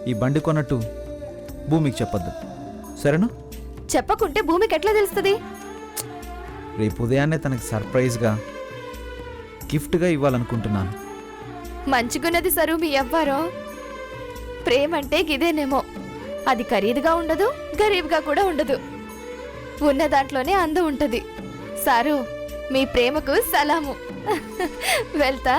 ఈ బండి కొన్నట్టు భూమికి చెప్పొద్దు, సరేనా? చెప్పకుంటే భూమికి ఎట్లా తెలుస్తుంది? రేపు ఉదయాన్నే తనకి సర్ప్రైజ్గా గిఫ్ట్గా ఇవ్వాలనుకుంటున్నాను. మంచిగున్నది సరు మీ ఎవ్వరో. ప్రేమంటే గిదేనేమో, అది ఖరీదుగా ఉండదు, గరీబ్గా కూడా ఉండదు. ఉన్న దాంట్లోనే అందం ఉంటది. సారు, మీ ప్రేమకు సలాము. వెళ్తా.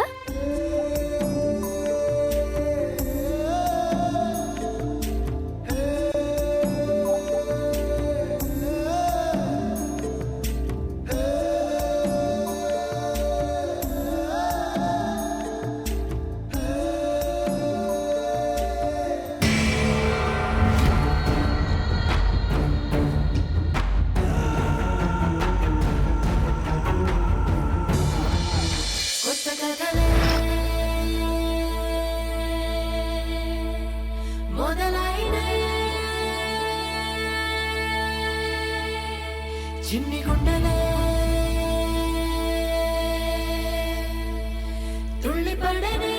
చిన్ని గుండెలే తుళ్ళి పడనే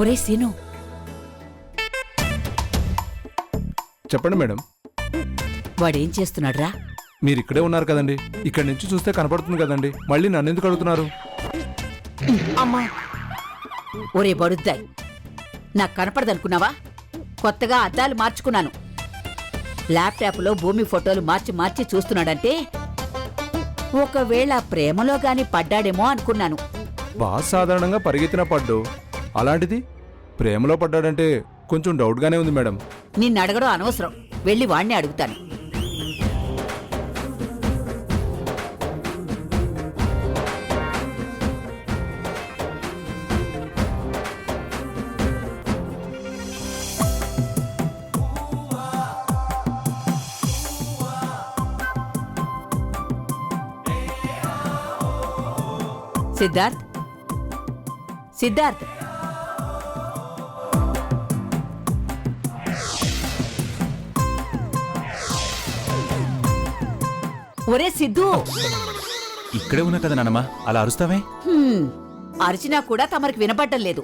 ఒరే సీను, చెప్పండి మేడం. వాడేం చేస్తున్నాడ్రా? మీరు ఇక్కడే ఉన్నారు కదండి, ఇక్కడి నుంచి చూస్తే కనపడుతుంది కదండి, మళ్ళీ నన్ను ఎందుకు అడుగుతున్నారు? అమ్మా, ఒరే బడుద్దాయ్, నాకు కనపడదనుకున్నావా? కొత్తగా అద్దాలు మార్చుకున్నాను. ల్యాప్టాప్లో భూమి ఫోటోలు మార్చి మార్చి చూస్తున్నాడంటే ఒకవేళ ప్రేమలో గాని పడ్డాడేమో అనుకున్నాను. బాగా సాధారణంగా పరిగెత్తిన పడ్డు, అలాంటిది ప్రేమలో పడ్డాడంటే కొంచెం డౌట్గానే ఉంది మేడం. నిన్ను అడగడం అనవసరం, వెళ్ళి వాణ్ణి అడుగుతాను. సిద్ధార్థ్, సిద్ధార్థ్, ఒరే సిద్ధు. ఇక్కడే ఉన్నా కదా నాన్నమ్మా, అలా అరుస్తావే? అరిచినా కూడా తమరికి వినపడ్డం లేదు.